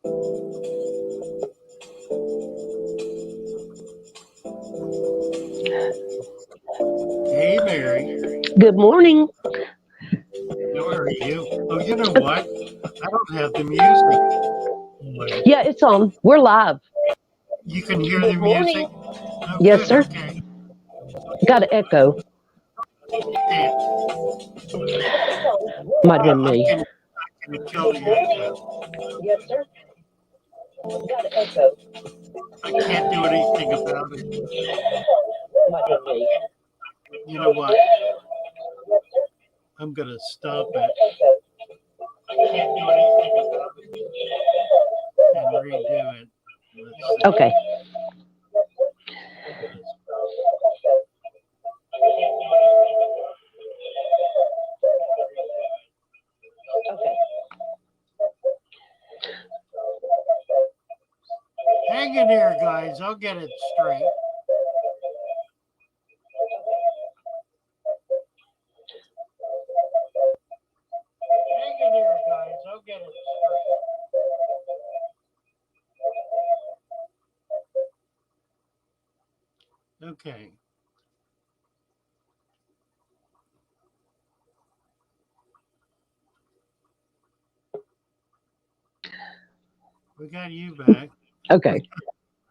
Hey, Mary. Good morning. How are you? Oh, you know what? I don't have the music on. Yeah, it's on. We're live. You can hear the Good music? morning. Oh, Yes, good. sir. Okay. Got an echo. And Might have been I me. can kill the echo. Yes, sir. Got an echo. I can't do anything about it. Might have been me. You know what? I'm going to stop it. I can't do anything about it and redo it. Let's see. Okay. Okay. Hang in there, guys. I'll get it straight. Hang in there, guys. I'll get it straight. Okay. We got you back. Okay.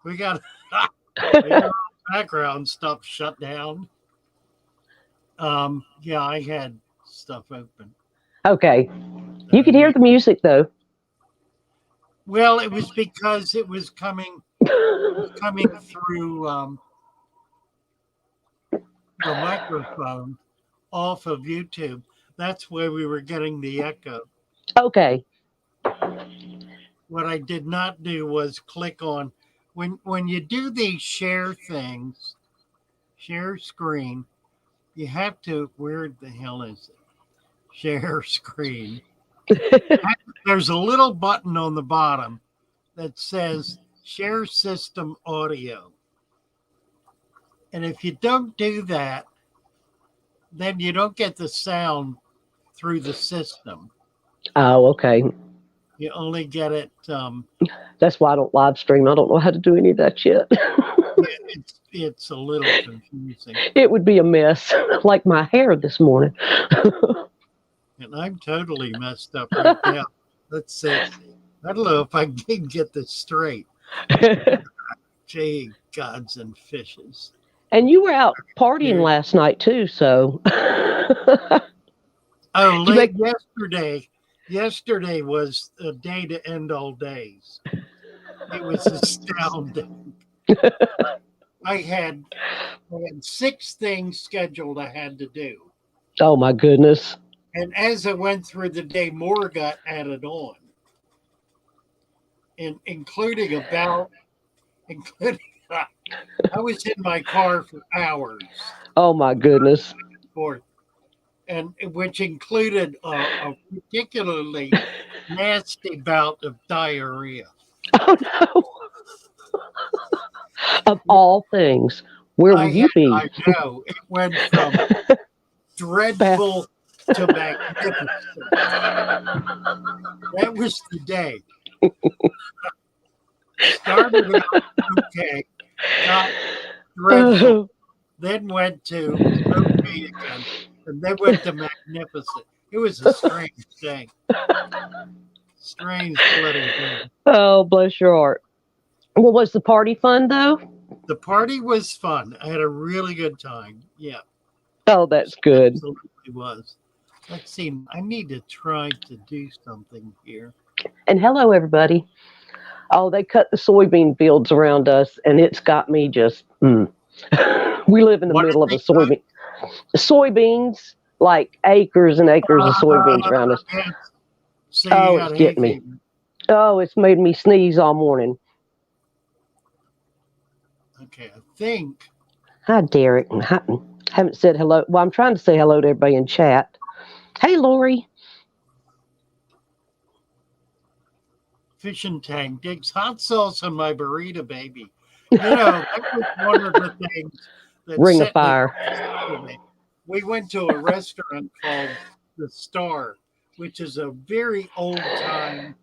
We got your background stuff shut down. Yeah, I had stuff open. Okay. You could hear the music though. Well, it was because it was coming through the microphone off of YouTube. That's where we were getting the echo. Okay. What I did not do was click on when you do these share things, share screen, you have to, where the hell is it? Share screen. There's a little button on the bottom that says share system audio. And if you don't do that, then you don't get the sound through the system. Oh, okay. You only get it. That's why I don't live stream. I don't know how to do any of that yet. It's a little confusing. It would be a mess, like my hair this morning. And I'm totally messed up right now. Let's see. I don't know if I can get this straight. Gee, gods and fishes. And you were out partying Here. last night too, so. Oh, You late make yesterday. Yesterday was a day to end all days. It was astounding. I had 6 things scheduled I had to do. Oh my goodness. And as I went through the day, more got added on. And including I was in my car for hours. Oh my goodness. For and which included a particularly nasty bout of diarrhea. Oh no. Of all things, where will you be? I know it went from dreadful to magnificent. That was the day. Started out okay, got dreadful, then went to okay again, and then went to magnificent. It was a strange thing. Strange bloody thing. Oh, bless your heart. Well, was the party fun though? The party was fun. I had a really good time. Yeah. Oh, that's good. Absolutely was. Let's see. I need to try to do something here. And hello, everybody. Oh, they cut the soybean fields around us, and it's got me just. We live in the middle of a soybean. Soybeans, like acres and acres of soybeans around us. Yes. See, Oh, it's getting me. Oh, it's made me sneeze all morning. Okay, I think. Hi, Derek. Haven't said hello. Well, I'm trying to say hello to everybody in chat. Hey, Lori. Fishing tank digs hot sauce on my burrito, baby. You know, that was one of the things that Ring of Fire. We went to a restaurant called The Star, which is a very old time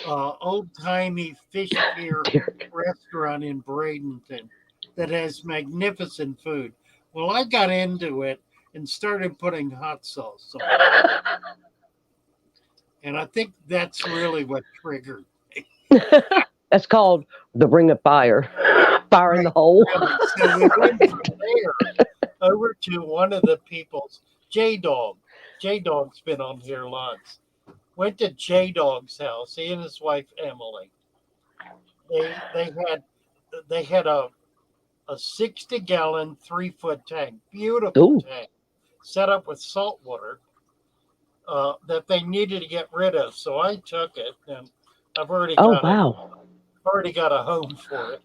old timey fish pier Dear. restaurant in Bradenton that has magnificent food. Well, I got into it and started putting hot sauce on it. And I think that's really what triggered. That's called the Ring of Fire. Fire in the Right, hole. really. So we went from there over to one of the people's, J Dog. J Dog's been on here lots. Went to J Dog's house, he and his wife Emily. They had a 60-gallon 3-foot tank, beautiful Ooh. tank, set up with salt water that they needed to get rid of. So I took it, and I've Oh, wow. already got a home for it.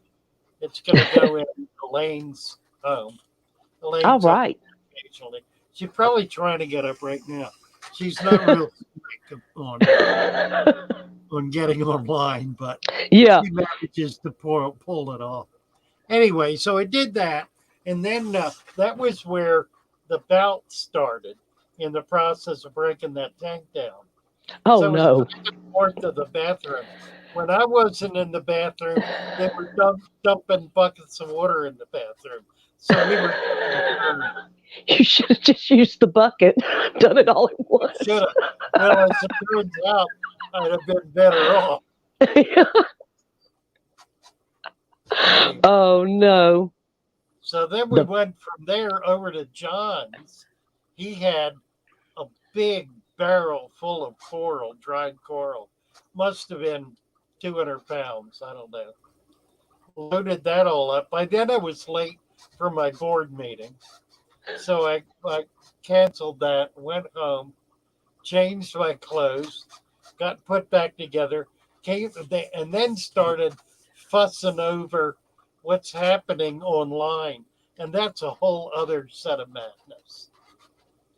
It's going to go in Elaine's home. All Elaine's up right. occasionally. She's probably trying to get up right now. She's not real quick on getting online, but Yeah. she manages to pull it off. Anyway, so I did that, and then that was where the bout started in the process of breaking that tank down. Oh, So it was no. back and forth to the bathroom. When I wasn't in the bathroom, they were dumping buckets of water in the bathroom. So we were You should have just used the bucket, done it all at once. should have. Well, as it turns out, I'd have been better off. Oh, no. So then we went from there over to John's. He had a big barrel full of coral, dried coral. Must have been 200 pounds. I don't know. Loaded that all up. By then I was late for my board meeting. So I canceled that, went home, changed my clothes, got put back together, and then started fussing over what's happening online. And that's a whole other set of madness.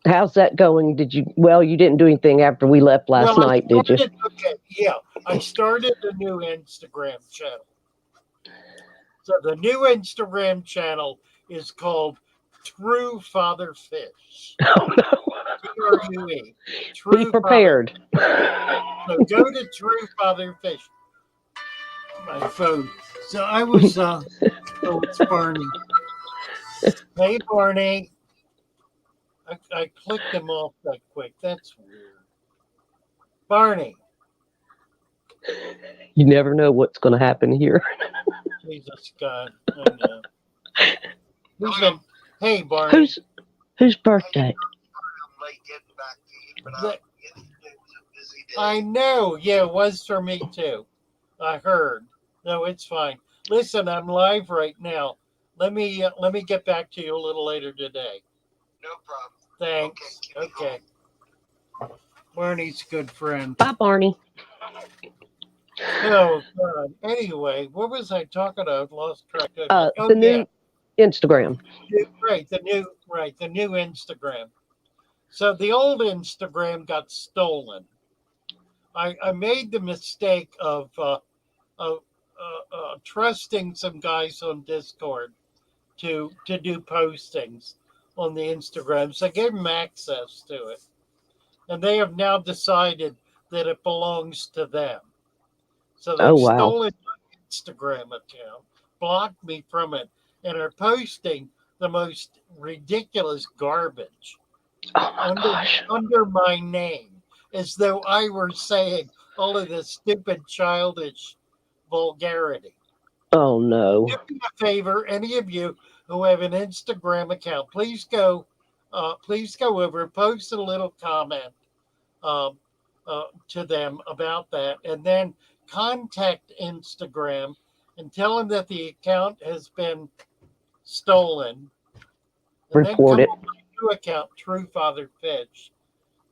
How's that going? You didn't do anything after we left last night, did you? Okay, yeah. I started a new Instagram channel. So the new Instagram channel is called True Father Fish. Oh, no. TRUE. Be prepared. So go to True Father Fish. My phone. So I was, oh, it's Barney. Hey, Barney. I clicked him off that quick. That's weird. Barney. You never know what's going to happen here. Jesus God. I know. Hey, Barney. Whose birthday? I know. Yeah, it was for me too. I heard. No, it's fine. Listen, I'm live right now. Let me get back to you a little later today. No problem. Thanks. Okay. Barney's a good friend. Bye, Barney. Oh God. Anyway, what was I talking about? I've lost track of it. The new Instagram. The new Instagram. So the old Instagram got stolen. I made the mistake of trusting some guys on Discord to do postings on the Instagram. So I gave them access to it. And they have now decided that it belongs to them. So they've stolen my Instagram account, blocked me from it, and are posting the most ridiculous garbage under my name, as though I were saying all of this stupid, childish vulgarity. Oh, no. Do me a favor, any of you who have an Instagram account, please go over and post a little comment to them about that, and then contact Instagram and tell them that the account has been stolen. And Report then it. come on my new account, True Father Fish,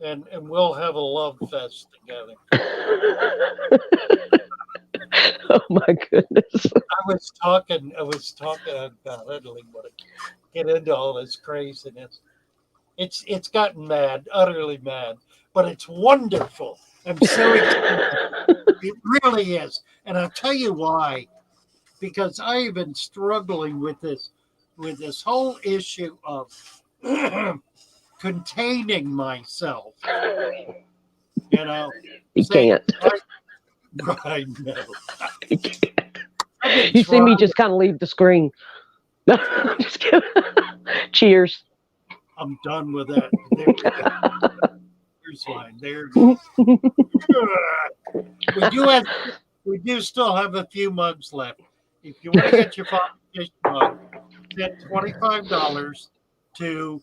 and we'll have a love fest together. Oh my goodness. I was talking about I don't even want to get into all this craziness. It's gotten mad, utterly mad, but it's wonderful. I'm so excited. It really is. And I'll tell you why. Because I've been struggling with this whole issue of containing myself. You know, You can't. I know. You see me just kind of leave the screen. I'm just kidding. Cheers. I'm done with that. There we go. Here's mine. There it is. We do still have a few mugs left. If you want to get your Father Fish mug, send $25 to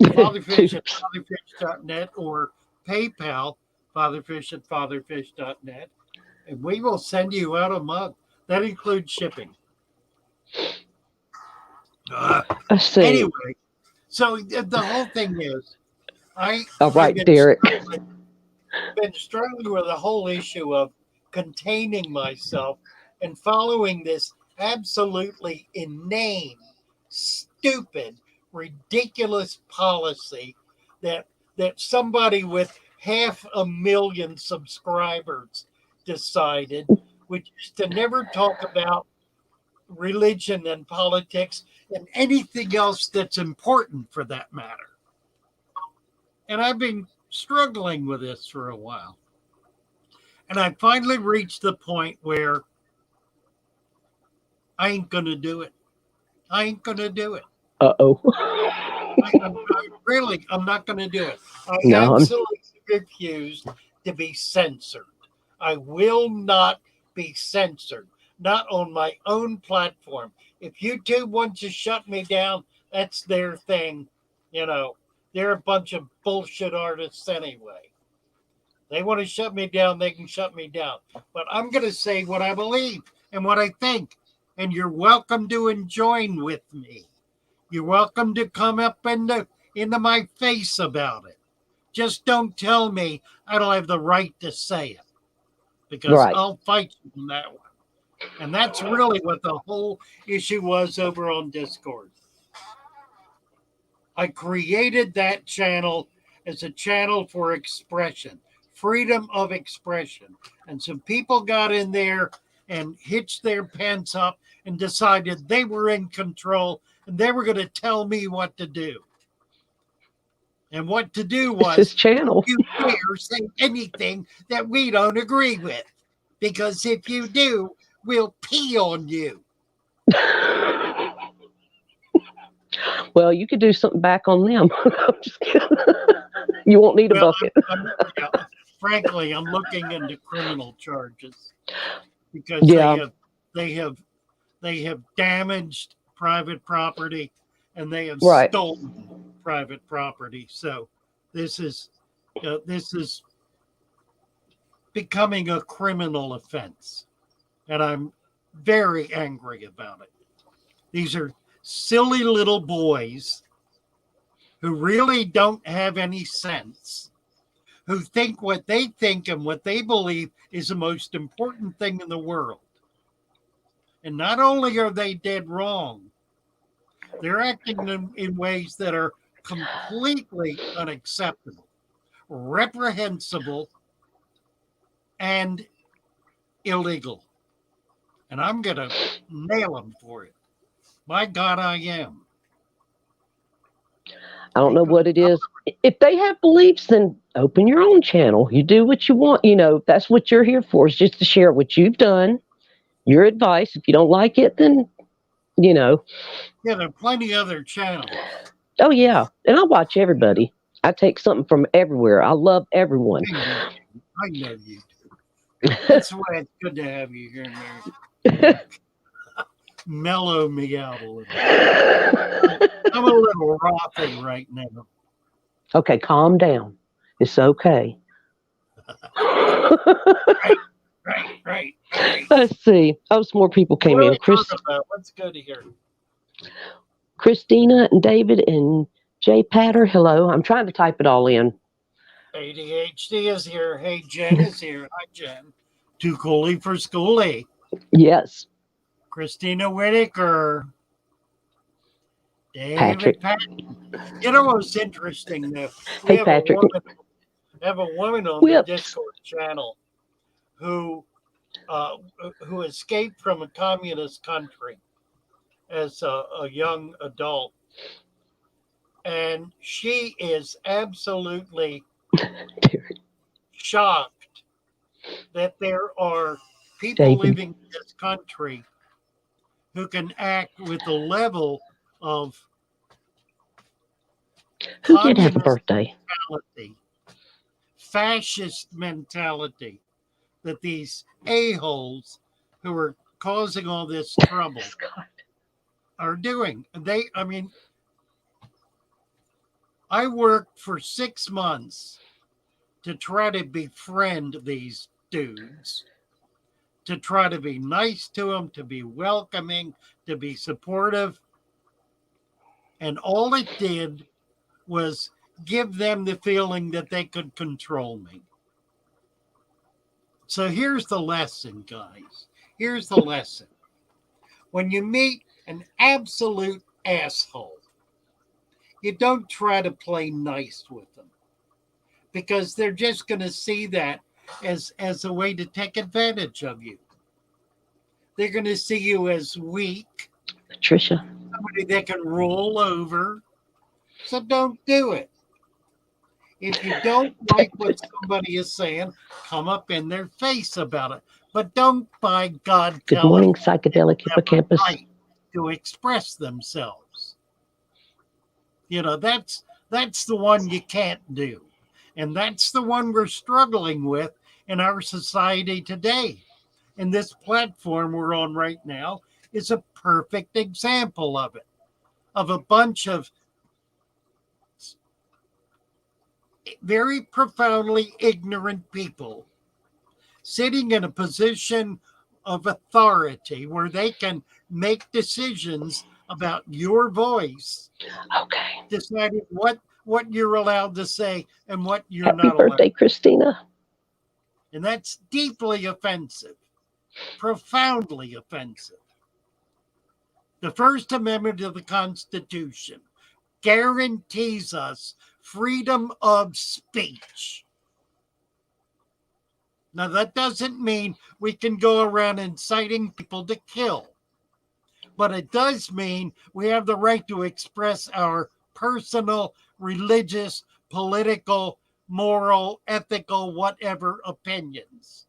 fatherfish at fatherfish.net or PayPal fatherfish at fatherfish.net, and we will send you out a mug. That includes shipping. I see. Anyway, so the whole thing is, All right, I've Derek. been struggling with the whole issue of containing myself and following this absolutely inane, stupid, ridiculous policy that somebody with 500,000 subscribers decided, which is to never talk about religion and politics and anything else that's important for that matter. And I've been struggling with this for a while. And I finally reached the point where I ain't going to do it. I ain't going to do it. Uh-oh. I'm not going to do it. I No, absolutely refuse to be censored. I will not be censored, not on my own platform. If YouTube wants to shut me down, that's their thing. You know, they're a bunch of bullshit artists anyway. They want to shut me down, they can shut me down. But I'm going to say what I believe and what I think. And you're welcome to join with me. You're welcome to come up into my face about it. Just don't tell me I don't have the right to say it, because right. I'll fight you on that one. And that's really what the whole issue was over on Discord. I created that channel as a channel for expression, freedom of expression. And some people got in there and hitched their pants up and decided they were in control and they were going to tell me what to do. And what to do was, this channel. You dare say anything that we don't agree with, because if you do, we'll pee on you. Well, you could do something back on them. I'm just kidding. You won't need a bucket. Frankly, I'm looking into criminal charges because they have damaged private property and they have stolen private property. So this is becoming a criminal offense, and I'm very angry about it. These are silly little boys who really don't have any sense, who think what they think and what they believe is the most important thing in the world. And not only are they dead wrong, they're acting in ways that are completely unacceptable, reprehensible, and illegal. And I'm going to nail them for it. My God, I am. I don't know what it is. If they have beliefs, then open your own channel. You do what you want. You know, that's what you're here for, is just to share what you've done, your advice. If you don't like it, then, you know. Yeah, there are plenty of other channels. Oh, yeah. And I watch everybody. I take something from everywhere. I love everyone. I know you do. That's why it's good to have you here, Mary. Mellow me out a little. I'm a little frothy right now. Okay, calm down. It's okay. Right. Let's see. Oh, some more people came in. Let's go to here. Christina and David and Jay Patter. Hello. I'm trying to type it all in. ADHD is here. Hey, Jen is here. Hi, Jen. Too coolie for schoolie. Yes. Christina Whitaker. Patrick. You know what's interesting, though? Hey, Patrick. We have a woman on the Discord channel who escaped from a communist country as a young adult. And she is absolutely shocked that there are people David. living in this country who can act with a level of Who did have a communist birthday? mentality, fascist mentality that these a-holes who are causing all this trouble Scott. are doing. I worked for 6 months to try to befriend these dudes, to try to be nice to them, to be welcoming, to be supportive. And all it did was give them the feeling that they could control me. So here's the lesson, guys. Here's the lesson. When you meet an absolute asshole, you don't try to play nice with them, because they're just going to see that as a way to take advantage of you. They're going to see you as weak, Patricia. somebody they can roll over. So don't do it. If you don't like what somebody is saying, come up in their face about it. But don't, by God, Good tell morning, them psychedelic they have a hippocampus. right to express themselves. You know, that's the one you can't do. And that's the one we're struggling with in our society today. And this platform we're on right now is a perfect example of it, of a bunch of very profoundly ignorant people sitting in a position of authority where they can make decisions about your voice, Okay. deciding what you're allowed to say and what you're Happy not allowed. birthday, Christina. And that's deeply offensive, profoundly offensive. The First Amendment of the Constitution guarantees us freedom of speech. Now, that doesn't mean we can go around inciting people to kill, but it does mean we have the right to express our personal, religious, political, moral, ethical, whatever opinions.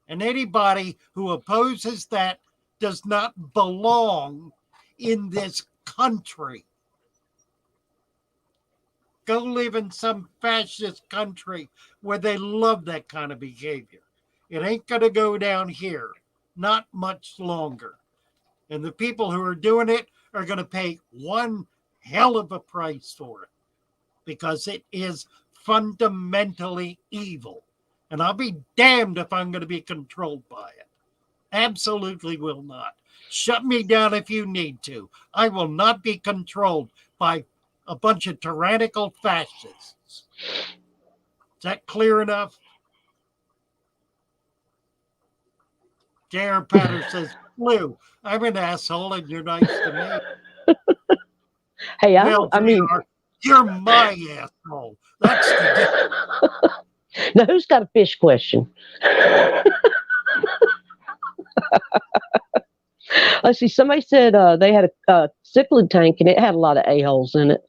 And anybody who opposes that does not belong in this country. Go live in some fascist country where they love that kind of behavior. It ain't going to go down here, not much longer. And the people who are doing it are going to pay one hell of a price for it, because it is fundamentally evil. And I'll be damned if I'm going to be controlled by it. Absolutely will not. Shut me down if you need to. I will not be controlled by a bunch of tyrannical fascists. Is that clear enough? J.R. Patter says, Lou, I'm an asshole and you're nice to me. Hey, Well, JR, you're my asshole. That's the difference. Now, who's got a fish question? Let's see. Somebody said they had a cichlid tank and it had a lot of a-holes in it.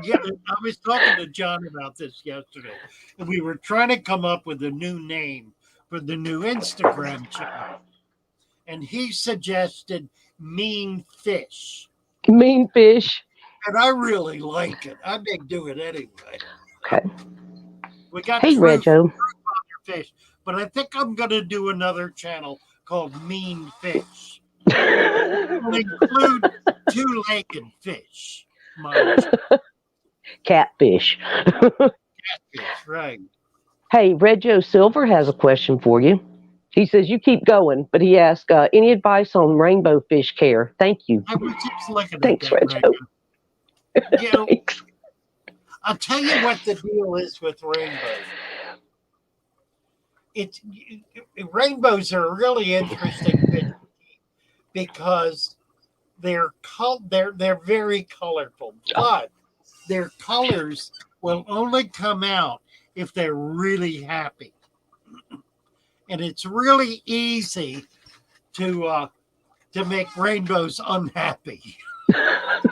Yeah, I was talking to John about this yesterday, and we were trying to come up with a new name for the new Instagram channel. And he suggested Mean Fish. Mean fish. And I really like it. I may do it anyway. Okay. We got Hey, Truth Rego. Fish, but I think I'm going to do another channel called Mean Fish. It'll include two-legged fish. Catfish. Catfish, right. Hey, Red Joe Silver has a question for you. He says, you keep going, but he asked, any advice on rainbow fish care? Thank you. I was just looking Thanks, at that, Red Joe. right? You know, Thanks. I'll tell you what the deal is with rainbows. Rainbows are really interesting fish because they're very colorful, but their colors will only come out if they're really happy. And it's really easy to make rainbows unhappy.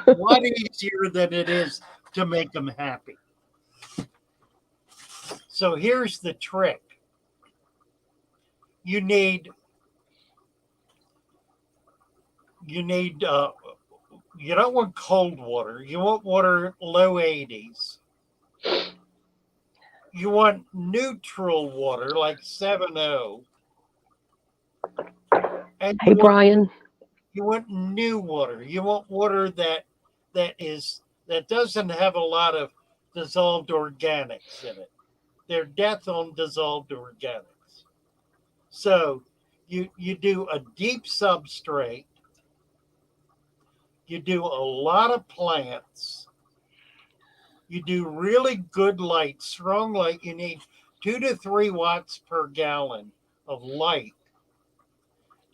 A lot easier than it is to make them happy. So So here's the trick. You need you don't want cold water. You want water low 80s. You want neutral water like 7.0. And Hey, Brian. you want new water. You want water that doesn't have a lot of dissolved organics in it. They're death on dissolved organics. So you do a deep substrate. You do a lot of plants. You do really good light, strong light. You need 2 to 3 watts per gallon of light.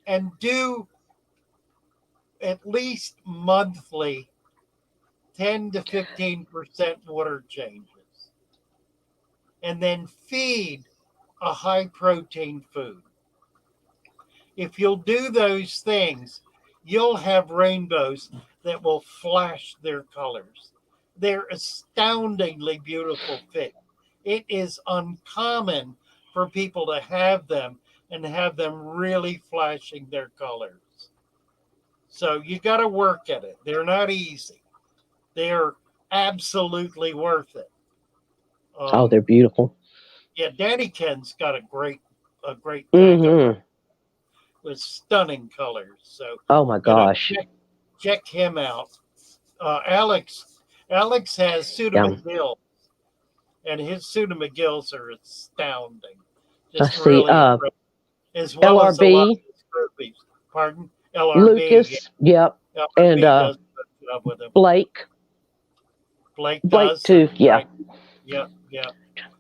And do at least monthly 10 to 15% water changes. And then feed a high protein food. If you'll do those things, you'll have rainbows that will flash their colors. They're astoundingly beautiful fish. It is uncommon for people to have them and have them really flashing their colors. So you got to work at it. They're not easy. They're absolutely worth it. Oh, they're beautiful. Yeah, Danny Ken's got a great tank Mm-hmm. with stunning colors. So Oh my gosh. check him out. Alex has Yeah. pseudomcgills, and his pseudomcgills are astounding. I Just see. really impressive. As well as a lot of LRB, his groupies. Pardon? LRB. Yeah, Lucas. Yep. And LRB does a good job with him. Blake. Blake Blake does. too. Yeah. Right. Yeah.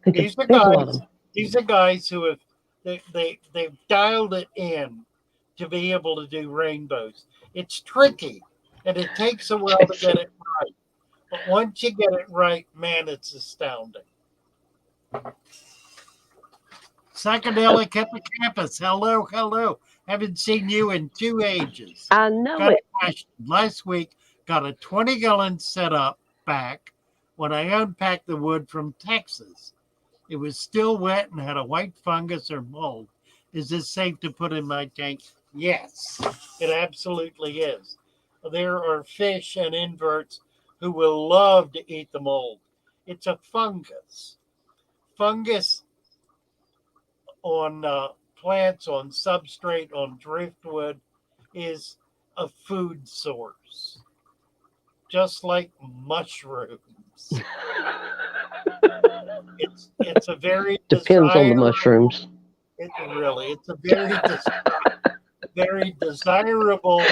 There's a lot of them. These are guys who have they've dialed it in to be able to do rainbows. It's tricky and it takes a while to get it right. But once you get it right, man, it's astounding. Psychedelic Hippocampus. Hello. Haven't seen you in 2 ages. I know Got it. a question. Last week, got a 20-gallon setup back when I unpacked the wood from Texas. It was still wet and had a white fungus or mold. Is this safe to put in my tank? Yes, it absolutely is. There are fish and inverts who will love to eat the mold. It's a fungus. Fungus on plants, on substrate, on driftwood is a food source, just like mushrooms. It's a very Depends on the mushrooms. It's a very desirable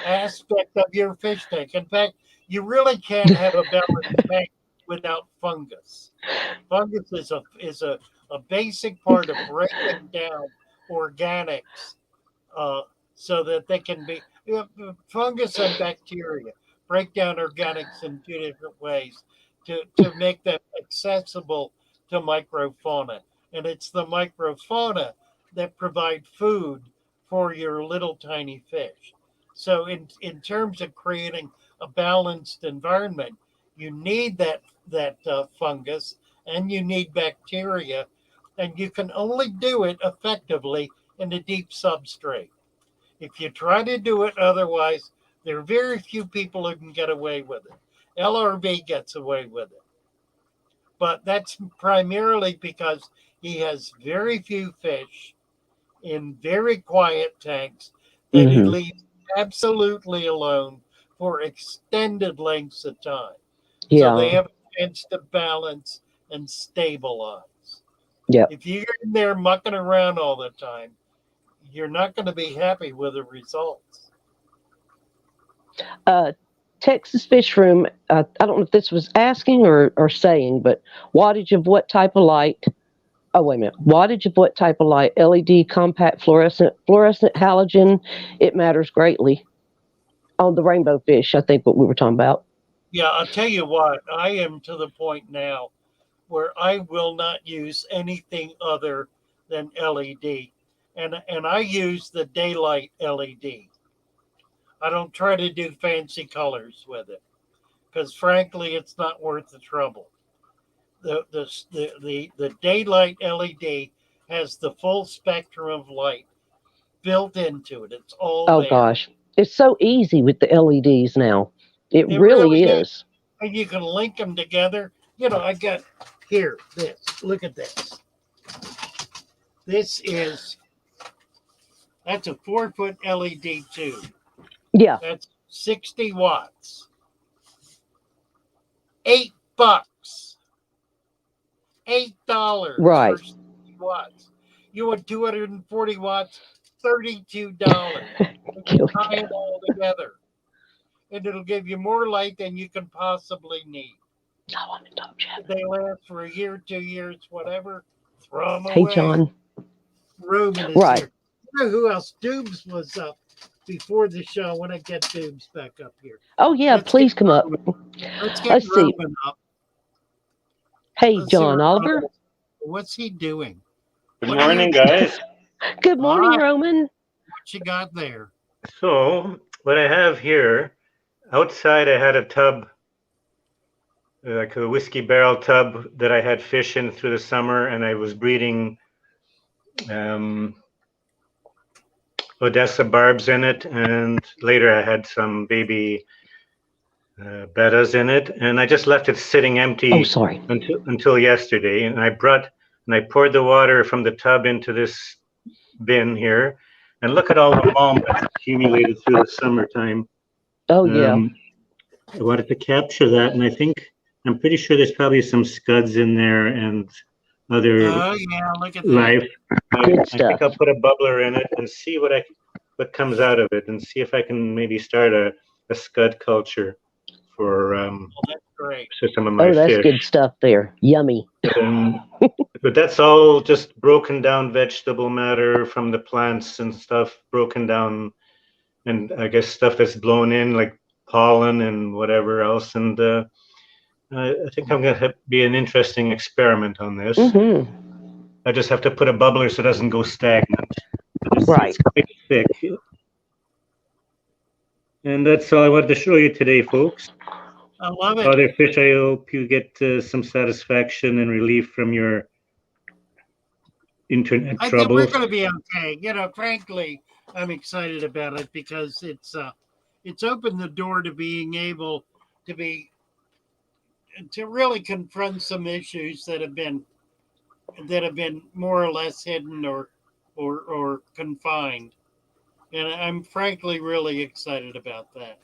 aspect of your fish tank. In fact, you really can't have a balanced tank without fungus. Fungus is a basic part of breaking down organics so that they can be fungus and bacteria break down organics in 2 different ways to make them accessible to microfauna. And it's the microfauna that provide food for your little tiny fish. So in terms of creating a balanced environment, you need that fungus and you need bacteria, and you can only do it effectively in a deep substrate. If you try to do it otherwise, there are very few people who can get away with it. LRB gets away with it. But that's primarily because he has very few fish in very quiet tanks that he leaves absolutely alone for extended lengths of time. So they have a chance to balance and stabilize. Yep. If you're in there mucking around all the time, you're not going to be happy with the results. Texas Fish Room, I don't know if this was asking or saying, but wattage of what type of light? Oh, wait a minute. Wattage of what type of light? LED, compact, fluorescent, halogen. It matters greatly. On the rainbow fish, I think what we were talking about. Yeah, I'll tell you what, I am to the point now where I will not use anything other than LED. And I use the daylight LED. I don't try to do fancy colors with it because frankly, it's not worth the trouble. the daylight LED has the full spectrum of light built into it. It's all Oh there. gosh, it's so easy with the LEDs now. It It really really is. is. And you can link them together. You know, I got here this. Look at this. This is that's a 4-foot LED tube. Yeah, That's 60 watts. $8. $8 right. for 60 watts. You want 240 watts, $32. And you Kill tie it. it all together. And it'll give you more light than you can possibly need. Oh, I'm in dog chat. If they last for a year, 2 years, whatever, throw them Hey, away. John. Roman is Right. here. You know who else? Dubes was up before the show. I want to get Dubes back up here. Oh yeah, Let's please get come up. Let's get Let's see. Roman up. Hey, Let's see John what Oliver. what's he doing? Good What are morning, you- guys. Good morning, Hi. Roman. What you got there? So, what I have here, outside I had a tub, like a whiskey barrel tub that I had fish in through the summer, and I was breeding Odessa barbs in it, and later I had some baby bettas in it, and I just left it sitting empty Oh, sorry. until yesterday, and I poured the water from the tub into this bin here, and look at all the mulm that's accumulated through the summertime. Oh yeah. I wanted to capture that, and I'm pretty sure there's probably some scuds in there and other Oh yeah, look at that. life. Good I stuff. think I'll put a bubbler in it and see what comes out of it, and see if I can maybe start a scud culture for That's great. some of my Oh, that's fish. good stuff there. Yummy. But that's all just broken down vegetable matter from the plants and stuff, broken down, and I guess stuff that's blown in like pollen and whatever else. And I think I'm going to be an interesting experiment on this. Mm-hmm. I just have to put a bubbler so it doesn't go stagnant. Right. It's quite thick. And that's all I wanted to show you today, folks. I love it. Father Fish, I hope you get some satisfaction and relief from your internet I think troubles. we're going to be okay. You know, frankly, I'm excited about it because it's opened the door to being able to really confront some issues that have been more or less hidden or confined. And I'm frankly really excited about that.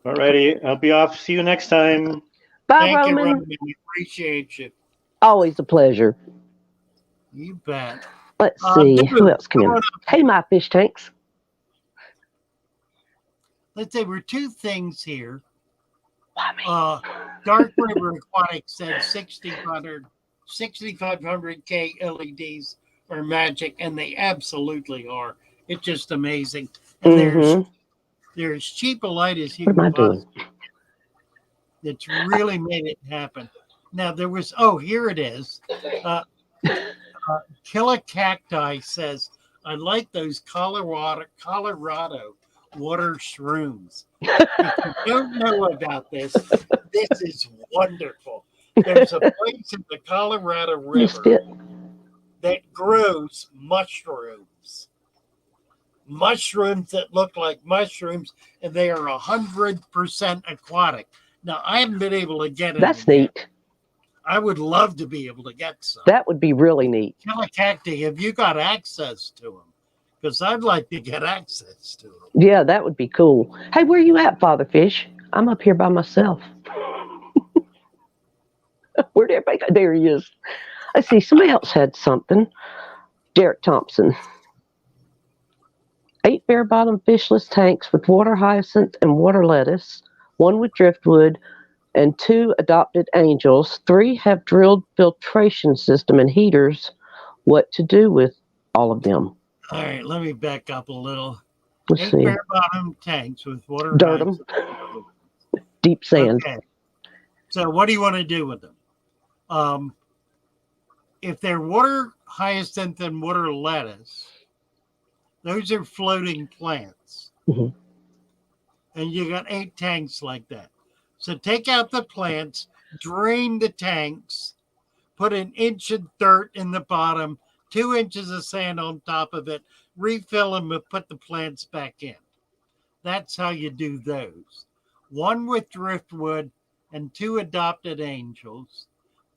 All righty, I'll be off. See you next time. Bye, Thank you, Roman. Roman. We appreciate you. Always a pleasure. You bet. Let's see. Dude, Who else came come in? on up. Hey, my fish tanks. Let's say we're two things here. Why me? Dark River Aquatics said 6,500K LEDs are magic, and they absolutely are. It's just amazing. And there's cheap a light as you What am I can doing? possibly. It's really made it happen. Now there was here it is. Killer Cacti says, I like those Colorado water shrooms. If you don't know about this is wonderful. There's a place in the Colorado Missed River it. that grows mushrooms. Mushrooms that look like mushrooms, and they are 100% aquatic. Now, I haven't been able to get it. That's neat. I would love to be able to get some. That would be really neat. Cacti, have you got access to them? Because I'd like to get access to them. Yeah, that would be cool. Hey, where you at, Father Fish? I'm up here by myself. Where'd everybody go? There he is. Let's see. Somebody else had something. Derek Thompson. 8 bare-bottom fishless tanks with water hyacinth and water lettuce. 1 with driftwood, and 2 adopted angels. 3 have drilled filtration system and heaters. What to do with all of them? All right, let me back up a little. Let's 8 see. bare-bottom tanks with water. Dirt 'em. Deep sand. Okay. So what do you want to do with them? If they're water hyacinth and water lettuce, those are floating plants. Mhm. And you got 8 tanks like that. So take out the plants, drain the tanks, put an inch of dirt in the bottom, 2 inches of sand on top of it, refill them and put the plants back in. That's how you do those. 1 with driftwood and 2 adopted angels.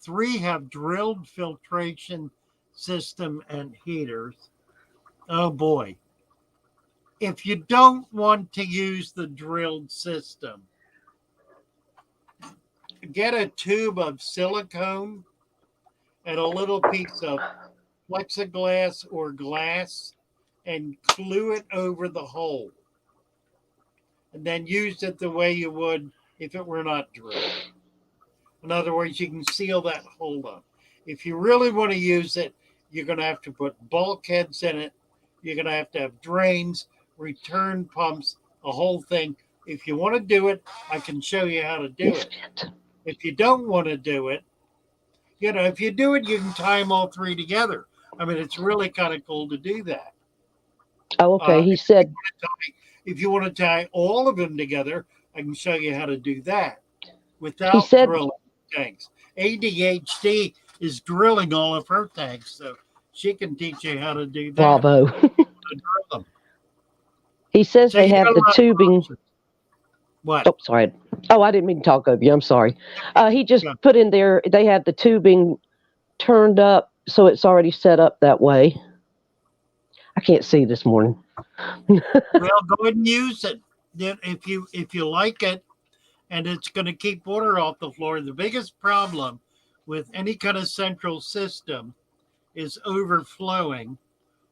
3 have drilled filtration system and heaters. Oh boy. If you don't want to use the drilled system, get a tube of silicone and a little piece of plexiglass or glass and glue it over the hole. And then use it the way you would if it were not drilled. In other words, you can seal that hole up. If you really want to use it, you're going to have to put bulkheads in it. You're going to have drains, return pumps, a whole thing. If you want to do it, I can show you how to do it. If you don't want to do it, if you do it, you can tie them all 3 together. I mean, it's really kind of cool to do that. Oh, okay. He said, if you want to tie all of them together, I can show you how to do that without he said, drilling tanks. ADHD is drilling all of her tanks, so she can teach you how to do that. Bravo. Drill them. He says So they have the tubing. What? Oh, sorry. Oh, I didn't mean to talk over you. I'm sorry. He just put in there, they have the tubing turned up, so it's already set up that way. I can't see this morning. Well, go ahead and use it. If you like it, and it's going to keep water off the floor. The biggest problem with any kind of central system is overflowing,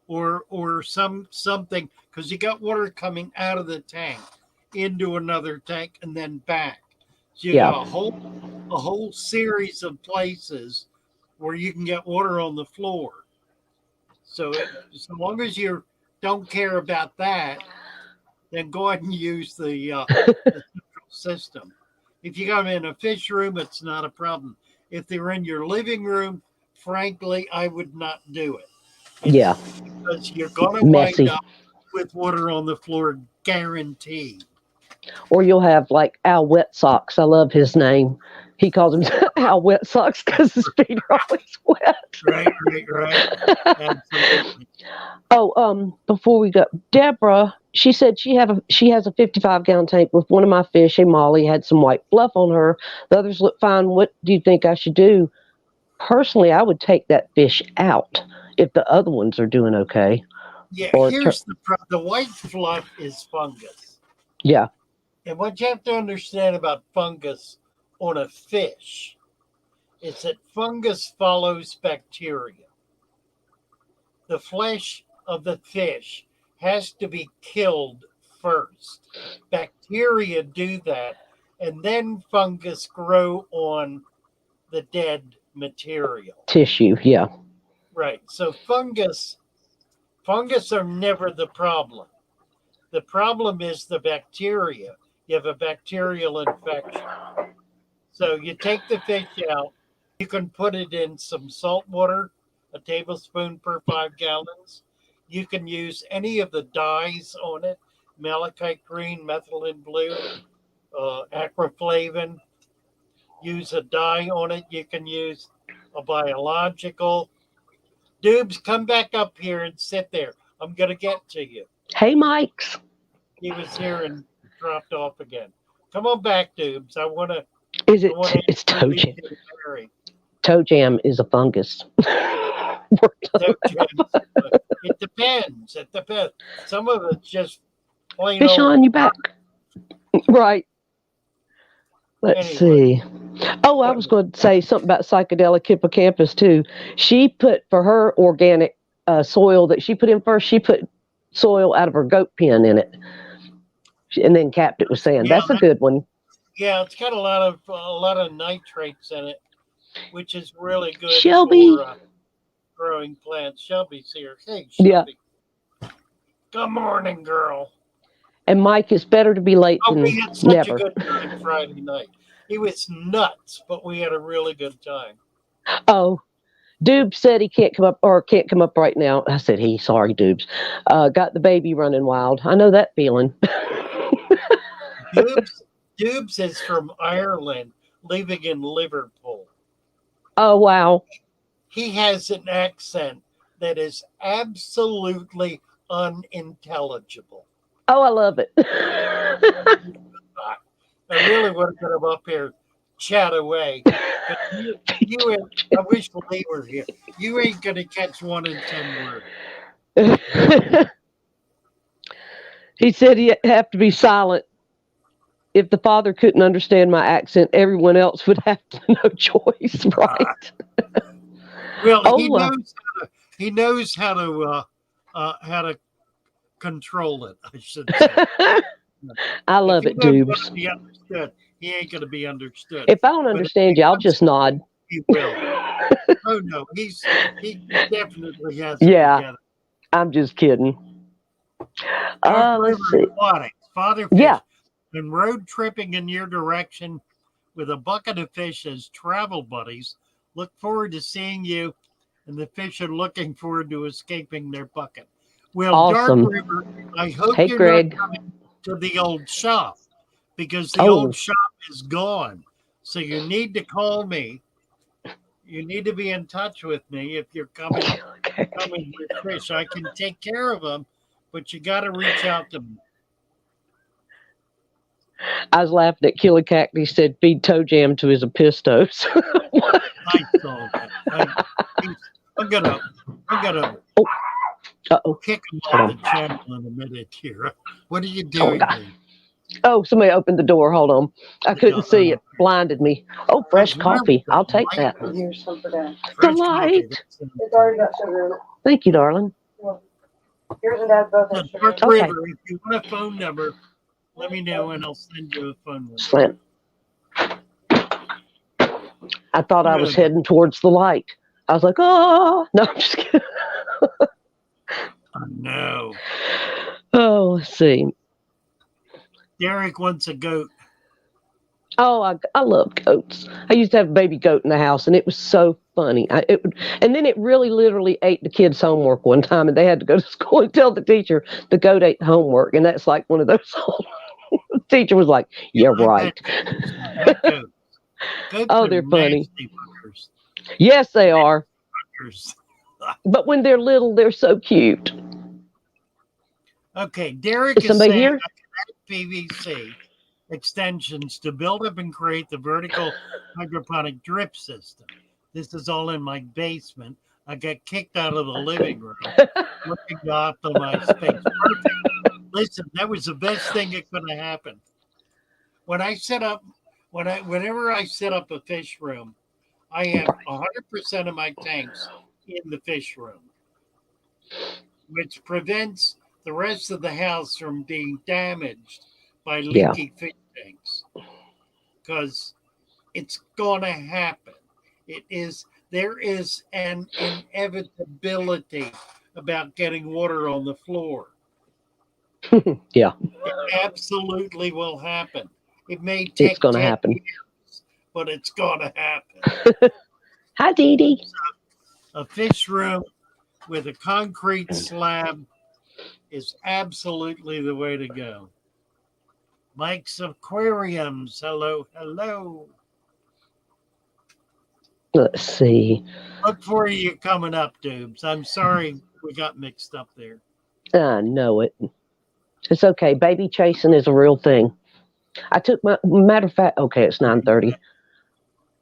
or something, because you got water coming out of the tank into another tank and then back. So you got a whole series of places where you can get water on the floor. So as long as you don't care about that, then go ahead and use the central system. If you got them in a fish room, it's not a problem. If they're in your living room, frankly, I would not do it. Because you're going to wind up with water on the floor, guaranteed. Or you'll have like Al Wet Socks. I love his name. He calls him Al Wet Socks because his feet are always wet. Right. Absolutely. Oh, before we go, Deborah, she said she has a 55-gallon tank with one of my fish. Hey, Molly had some white fluff on her. The others look fine. What do you think I should do? Personally, I would take that fish out if the other ones are doing okay. Yeah, here's the white fluff is fungus. Yeah. And what you have to understand about fungus on a fish is that fungus follows bacteria. The flesh of the fish has to be killed first. Bacteria do that, and then fungus grow on the dead material. Tissue, yeah. Right. So fungus are never the problem. The problem is the bacteria. You have a bacterial infection. So you take the fish out. You can put it in some salt water, a tablespoon per 5 gallons. You can use any of the dyes on it, malachite green, methylene blue, aquaflavin. Use a dye on it. You can use a biological. Dubes, come back up here and sit there. I'm going to get to you. Hey, Mike's. He was here and dropped off again. Come on back, Dubes. I want to. It's toe jam. Toe jam is a fungus. It depends. Some of it's just plain fish on your back. Right. Let's see. Oh, I was going to say something about psychedelic hippocampus too. She put, for her organic soil that she put in first, she put soil out of her goat pen in it, and then capped it with sand. That's a good one. Yeah, it's got a lot of nitrates in it, which is really good Shelby. for growing plants. Shelby's here. Hey, Shelby. Yeah. Good morning, girl. And Mike, it's better to be late than we had such a good time Friday night. It was nuts, but we had a really good time. Oh, Dubes said he can't come up right now. I said sorry, Dubes. Got the baby running wild. I know that feeling. Dubes is from Ireland, living in Liverpool. Oh, wow. He has an accent that is absolutely unintelligible. Oh, I love it. I really want to get him up here, chat away. But I wish Lee were here. You ain't going to catch 1 in 10 words. He said he'd have to be silent. If the father couldn't understand my accent, everyone else would have no choice, right? Well, Oh, he knows how to control it, I should say. I love it, Dubes. Be understood, he ain't going to be understood. If I don't understand you, I'll just nod. He will. Oh no, he definitely has it Yeah, together. I'm just kidding. Let's see. Aquatics, Father Fish. Yeah. When road tripping in your direction with a bucket of fish as travel buddies, look forward to seeing you, and the fish are looking forward to escaping their bucket. Well, Awesome. Dark River, I hope Hey, you're Greg. not coming to the old shop, because the Oh. old shop is gone. So you need to call me. You need to be in touch with me if you're coming with fish. I can take care of them, but you got to reach out to me. I was laughing at Killicack. He said feed toe jam to his apistos. I saw that. I'm gonna kick him off the channel in a minute here. What are you doing? Oh, somebody opened the door. Hold on. I couldn't see it. Blinded me. Oh, fresh coffee. I'll take that. Here's some for that. The light. It's already got sugar in it. Thank you, darling. Yours and Dad's both have sugar. Dark River, if you want a phone number, let me know and I'll send you a phone number. Slim. I thought I was heading towards the light. I was like, oh, no, I'm just kidding. No. Oh, let's see. Derek wants a goat. Oh, I love goats. I used to have a baby goat in the house, and it was so funny. And then it really literally ate the kids' homework one time, and they had to go to school and tell the teacher the goat ate homework. And that's like one of those. The teacher was like, "Yeah, right." Oh, they're funny. Yes, they are. But when they're little, they're so cute. Okay, Derek is somebody saying here? PVC extensions to build up and create the vertical hydroponic drip system. This is all in my basement. I got kicked out of the living room, looking off of my space. Perfect. Listen, that was the best thing that could have happened. Whenever I set up a fish room, I have 100% of my tanks in the fish room, which prevents the rest of the house from being damaged by leaky fish tanks, because it's gonna happen. There is an inevitability about getting water on the floor. Yeah. It absolutely will happen. It may take It's gonna happen. years, but it's gonna happen. Hi, Dee Dee. A fish room with a concrete slab is absolutely the way to go. Mike's Aquariums. Hello, hello. Let's see. Look for you coming up, Dubes. I'm sorry we got mixed up there. I know it. It's okay. Baby chasing is a real thing. I took matter of fact, okay, it's 9:30.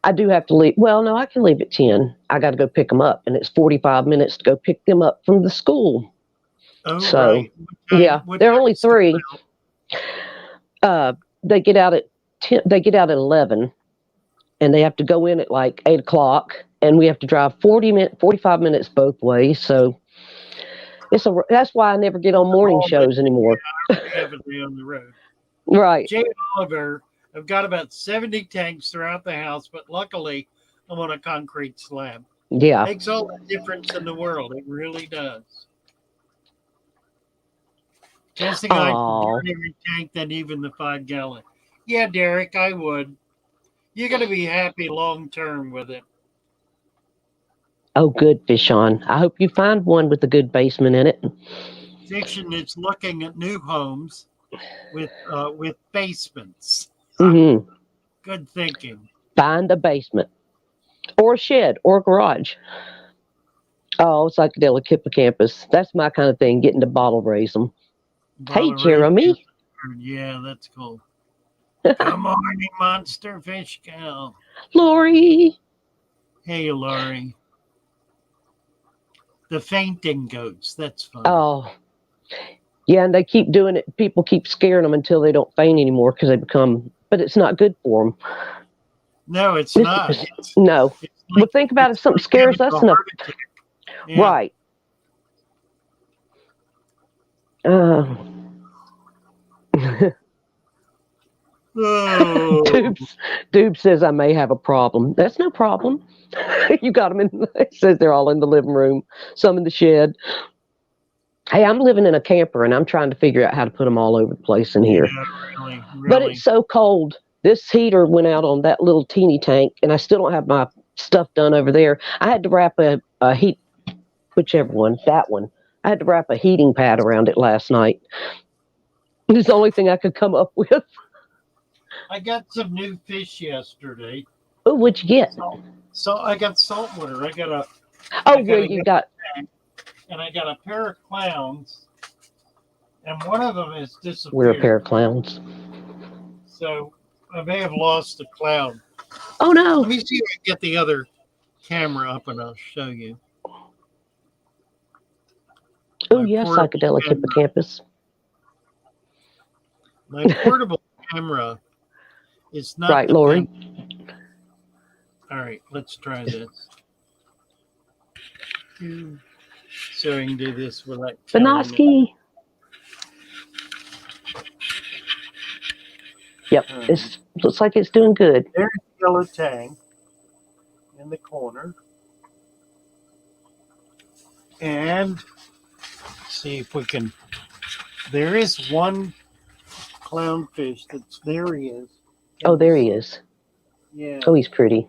I do have to leave. Well, no, I can leave at 10. I got to go pick them up, and it's 45 minutes to go pick them up from the school. Oh, So, right. yeah, they're only 3. They get out at 10. They get out at 11, and they have to go in at like 8 o'clock, and we have to drive 45 minutes both ways. So that's why I never get on morning shows anymore. Heavily on the road. Right. Jay Oliver, I've got about 70 tanks throughout the house, but luckily I'm on a concrete slab. Yeah. It makes all the difference in the world. It really does. Jessica, I prefer every tank than even the 5-gallon. Yeah, Derek, I would. You're going to be happy long term with it. Oh, good, Fish On. I hope you find one with a good basement in it. Fiction is looking at new homes with basements. Mm-hmm. Good thinking. Find a basement or a shed or a garage. Oh, psychedelic hippocampus. That's my kind of thing, getting to bottle raise them. Hey, Bottle raise. Jeremy. Yeah, that's cool. Good morning, Monster Fish Gal. Lori. Hey, Laurie. The fainting goats. That's fun. Oh, yeah, and they keep doing it. People keep scaring them until they don't faint anymore because they become, but it's not good for them. No, it's not. No. It's Well, think about if something scares having us a enough. heart attack. Yeah. Right. Oh. Doob says I may have a problem. That's no problem. You got them in. It says they're all in the living room, some in the shed. Hey, I'm living in a camper and I'm trying to figure out how to put them all over the place in here. Yeah, really. But it's so cold. This heater went out on that little teeny tank, and I still don't have my stuff done over there. I had to wrap a heat, whichever one, that one. I had to wrap a heating pad around it last night. It's the only thing I could come up with. I got some new fish yesterday. Oh, what'd you get? So I got saltwater. I got a. Oh, I well, you got. And I got a pair of clowns, and one of them has disappeared. We're a pair of clowns. So I may have lost a clown. Oh, no. Let me see if I can get the other camera up and I'll show you. Oh, yeah, psychedelic hippocampus. My portable camera is not right, Lori. All right, let's try this. So I can do this without. Banoski. Yep, it looks like it's doing good. There's yellow tang in the corner. And see if we can. There is one clownfish that's there. He is. Oh, there he is. Yeah. Oh, he's pretty.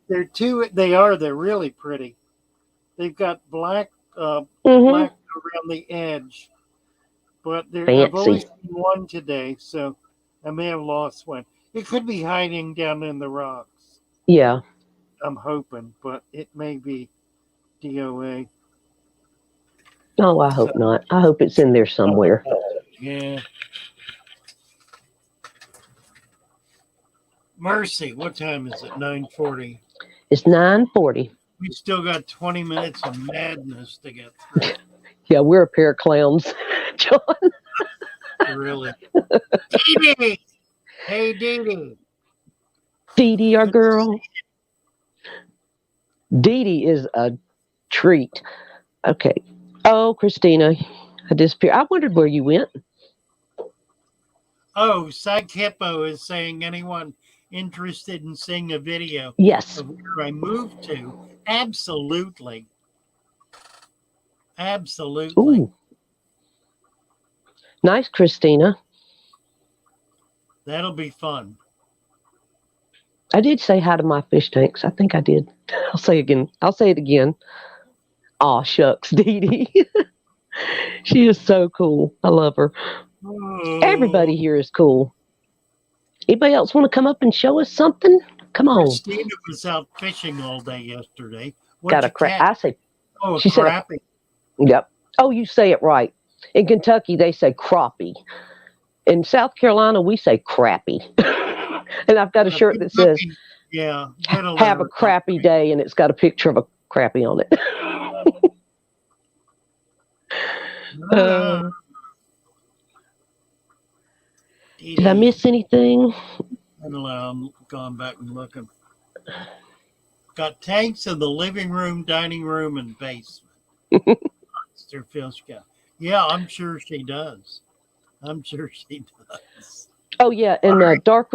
They're two. They're really pretty. They've got black around the edge, but I've only seen one today, so I may have lost one. It could be hiding down in the rocks. Yeah. I'm hoping, but it may be DOA. Oh, I hope not. I hope it's in there somewhere. Yeah. Mercy, what time is it? 9:40. It's 9:40. We still got 20 minutes of madness to get through. Yeah, we're a pair of clowns, John. Really? Dee Dee! Hey, Dee Dee. Dee Dee, our girl. Dee Dee is a treat. Okay. Oh, Christina, I disappeared. I wondered where you went. Oh, Psych Hippo is saying anyone interested in seeing a video yes. of where I moved to? Absolutely. Absolutely. Ooh. Nice, Christina. That'll be fun. I did say hi to my fish tanks. I think I did. I'll say it again. Aw, shucks, Dee Dee. She is so cool. I love her. Oh. Everybody here is cool. Anybody else want to come up and show us something? Come on. Christina was out fishing all day yesterday. Got a crap. I say. Oh, she crappie. Yep. Oh, you say it right. In Kentucky, they say crappie. In South Carolina, we say crappy. And I've got a shirt that says, "Yeah, have a crappy day," and it's got a picture of a crappie on it. Did I miss anything? I don't know. I'm going back and looking. Got tanks in the living room, dining room, and basement. Monster Fish Gal. Yeah, I'm sure she does. I'm sure she does. Oh, yeah. And Dark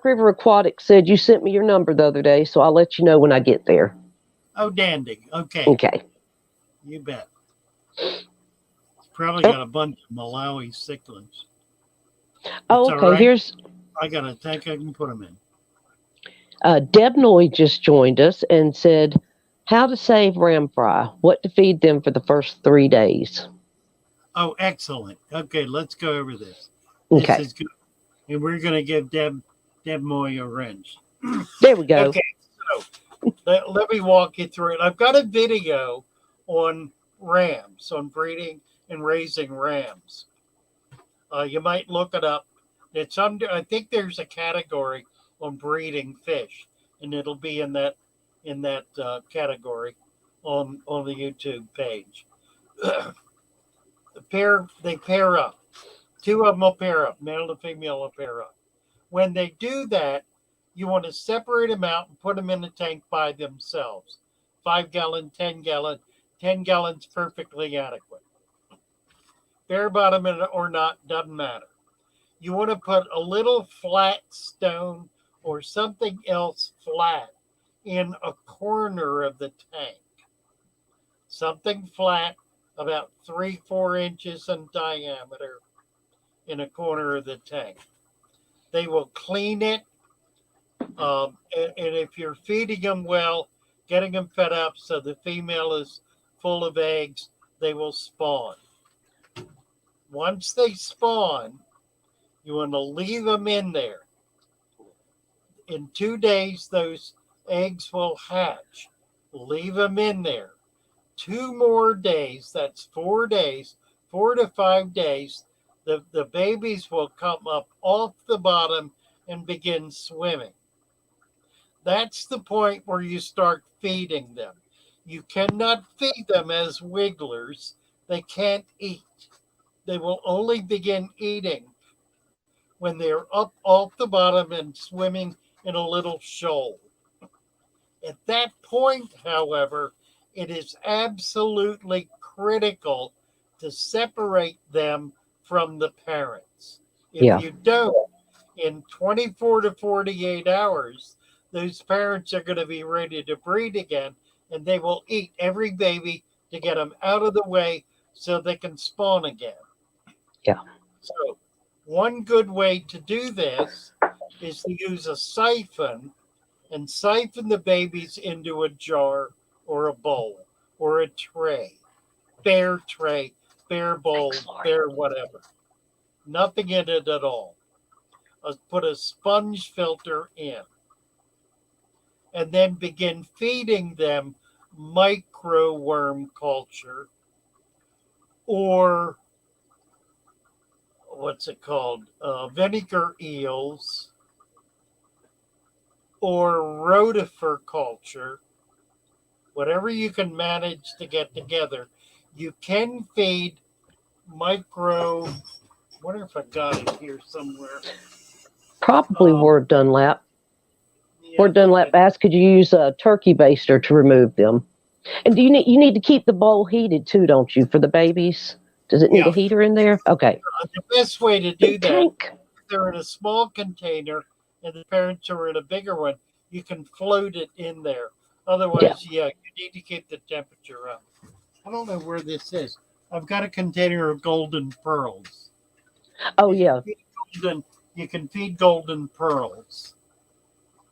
River Aquatic said you sent me your number the other day, so I'll let you know when I get there. Oh, dandy. Okay. Okay. You bet. It's probably got a bunch of Malawi cichlids. Oh, okay. Right. Here's. I got a tank I can put them in. Deb Noy just joined us and said, how to save ram fry, what to feed them for the first 3 days. Oh, excellent. Okay, let's go over this. Okay. This is good. And we're going to give Deb Moy a wrench. There we go. Okay, so let me walk you through it. I've got a video on rams, on breeding and raising rams. You might look it up. It's under. I think there's a category on breeding fish, and it'll be in that category on the YouTube page. They pair up. Two of them will pair up. Male and female will pair up. When they do that, you want to separate them out and put them in a tank by themselves. 5 gallon, 10 gallon. 10 gallons perfectly adequate. Bare bottom or not, doesn't matter. You want to put a little flat stone or something else flat in a corner of the tank. Something flat, about 3-4 inches in diameter, in a corner of the tank. They will clean it. And if you're feeding them well, getting them fed up so the female is full of eggs, they will spawn. Once they spawn, you want to leave them in there. In 2 days, those eggs will hatch. Leave them in there. 2 more days, that's 4 days, 4 to 5 days, the babies will come up off the bottom and begin swimming. That's the point where you start feeding them. You cannot feed them as wigglers. They can't eat. They will only begin eating when they're up off the bottom and swimming in a little shoal. At that point, however, it is absolutely critical to separate them from the parents. If you don't, in 24 to 48 hours, those parents are going to be ready to breed again, and they will eat every baby to get them out of the way so they can spawn again. Yeah. So one good way to do this is to use a siphon and siphon the babies into a jar or a bowl or a tray, bare bowl, bare whatever. Nothing in it at all. Put a sponge filter in. And then begin feeding them micro worm culture or what's it called? Vinegar eels or rotifer culture. Whatever you can manage to get together. You can feed micro. I wonder if I got it here somewhere. Probably Ward Dunlap. Ward Dunlap asked, could you use a turkey baster to remove them? And do you need to keep the bowl heated too, don't you, for the babies? Does it need a heater in there? Okay. The best way to do that, tank. if they're in a small container and the parents are in a bigger one, you can float it in there. Otherwise, you need to keep the temperature up. I don't know where this is. I've got a container of golden pearls. Oh, yeah. You can feed golden pearls.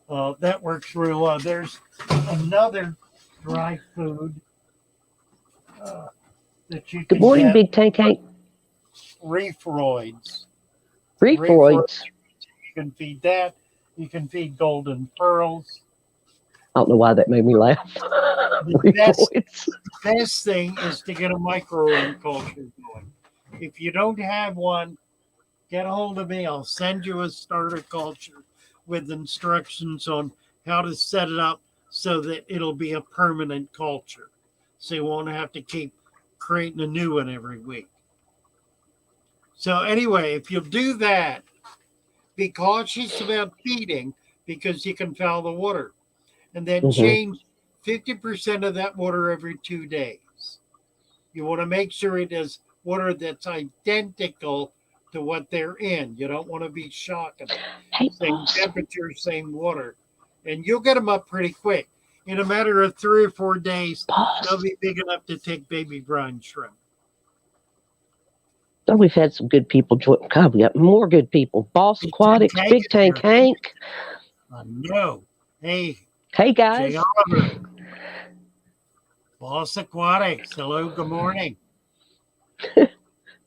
That works real well. There's another dry food that you can Good morning, get. Big Tank Hank. Reefroids. Reefroids. You can feed that. You can feed golden pearls. I don't know why that made me laugh. The best thing is to get a microworm culture going. If you don't have one, get a hold of me. I'll send you a starter culture with instructions on how to set it up so that it'll be a permanent culture. So you won't have to keep creating a new one every week. So anyway, if you'll do that, be cautious about feeding because you can foul the water. And then change 50% of that water every 2 days. You want to make sure it is water that's identical to what they're in. You don't want to be shocking them. Same temperature, same water. And you'll get them up pretty quick. In a matter of 3 or 4 days, they'll be big enough to take baby brine shrimp. Oh, we've had some good people join. God, we got more good people. Boss Aquatics, Big Tank Hank. I know. Hey, guys. Boss Aquatics. Hello, good morning.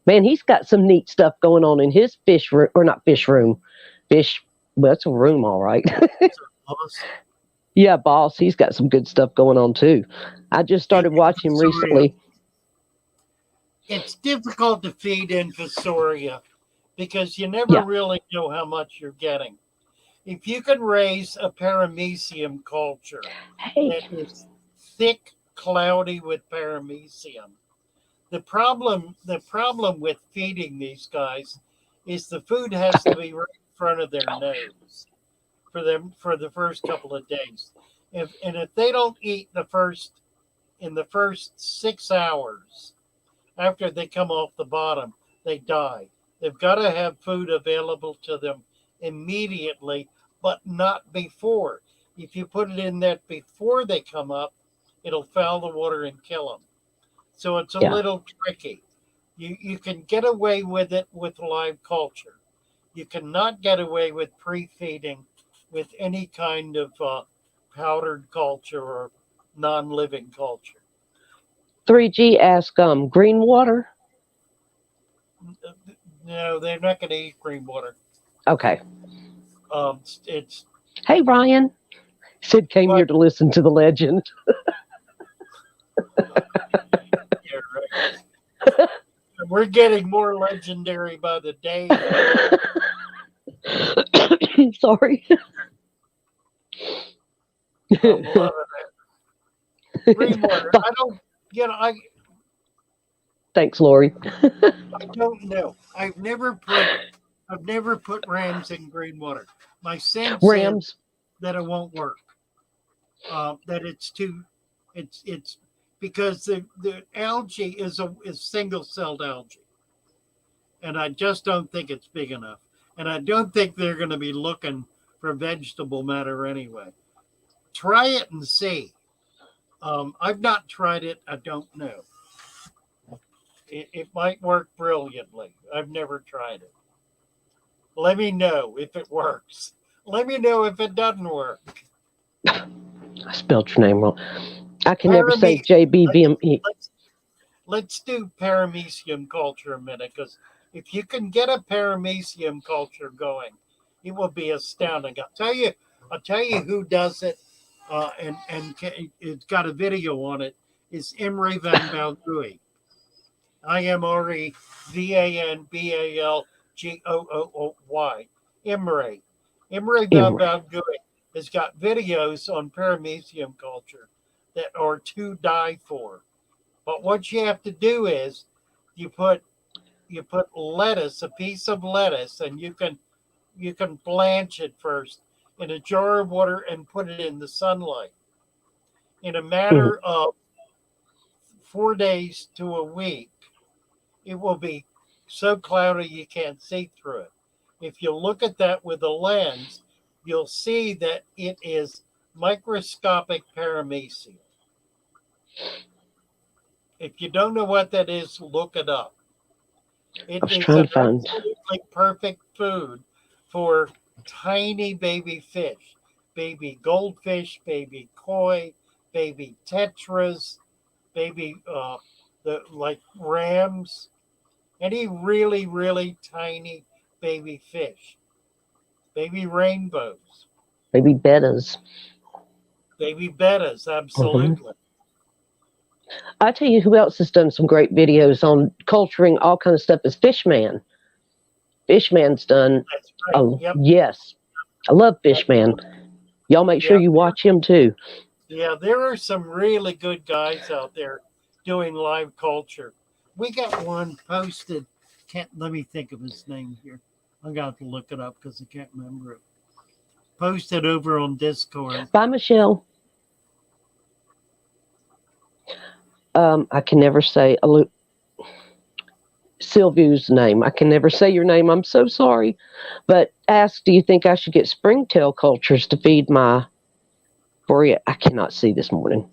Man, he's got some neat stuff going on in his fish room, or not fish room. Well, it's a room, all right. Boss. Yeah, Boss. He's got some good stuff going on too. I just started watching him recently. It's difficult to feed Infusoria because you never really know how much you're getting. If you can raise a paramecium culture that is thick, cloudy with paramecium, the problem with feeding these guys is the food has to be right in front of their nose for them for the first couple of days. If they don't eat in the first 6 hours after they come off the bottom, they die. They've got to have food available to them immediately, but not before. If you put it in that before they come up, it'll foul the water and kill them. So it's a little tricky. You can get away with it with live culture. You cannot get away with pre-feeding with any kind of powdered culture or non-living culture. 3G asked, green water? No, they're not going to eat green water. Okay. It's Hey, Ryan. Sid came here to listen to the legend. Yeah, right. We're getting more legendary by the day. Sorry. I'm loving it. Green water. I don't, Thanks, Lori. I don't know. I've never put rams in green water. My sense is that it won't work. That it's because the algae is single-celled algae, and I just don't think it's big enough. And I don't think they're going to be looking for vegetable matter anyway. Try it and see. I've not tried it. I don't know. It might work brilliantly. I've never tried it. Let me know if it works. Let me know if it doesn't work. I spelled your name wrong. I can never say JBVME. Let's do paramecium culture a minute, because if you can get a paramecium culture going, it will be astounding. I'll tell you who does it, and it's got a video on it. Is Imre van Balgooi. IMREVANBALGOOY. Imre van Balgooi has got videos on paramecium culture that are to die for. But what you have to do is you put lettuce, a piece of lettuce, and you can blanch it first in a jar of water and put it in the sunlight. In a matter of 4 days to a week, it will be so cloudy you can't see through it. If you look at that with a lens, you'll see that it is microscopic paramecium. If you don't know what that is, look it up. It is an absolutely perfect food for tiny baby fish, baby goldfish, baby koi, baby tetras, baby like rams, any really, really tiny baby fish, baby rainbows, baby bettas. Baby bettas, absolutely. I tell you who else has done some great videos on culturing all kind of stuff is Fishman. Fishman's done. That's right. Yep. Yes. I love Fishman. Y'all make sure you watch him too. Yeah, there are some really good guys out there doing live culture. We got one posted. Let me think of his name here. I got to look it up because I can't remember it. Posted over on Discord. Bye, Michelle. I can never say Sylvia's name. I can never say your name. I'm so sorry. But ask, do you think I should get springtail cultures to feed my Borea? I cannot see this morning.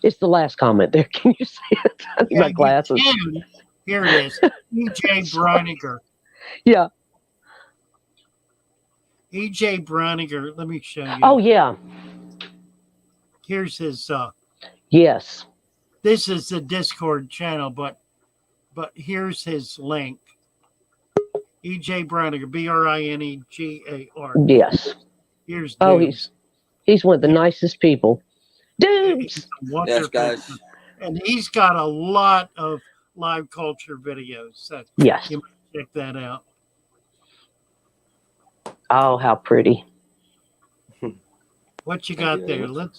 It's the last comment there. Can you see it? I need my glasses. Here it is. E.J. Browninger. Yeah. E.J. Browninger. Let me show you. Oh, yeah. Here's his. Yes. This is the Discord channel, but here's his link. E.J. Browninger, Brinegar. Yes. Here's he's He's one of the nicest people. He's Dudes. a wonderful Yes, guys. and he's got a lot of live culture videos. So Yes. you might check that out. Oh, how pretty. What you Thank got you very there? much.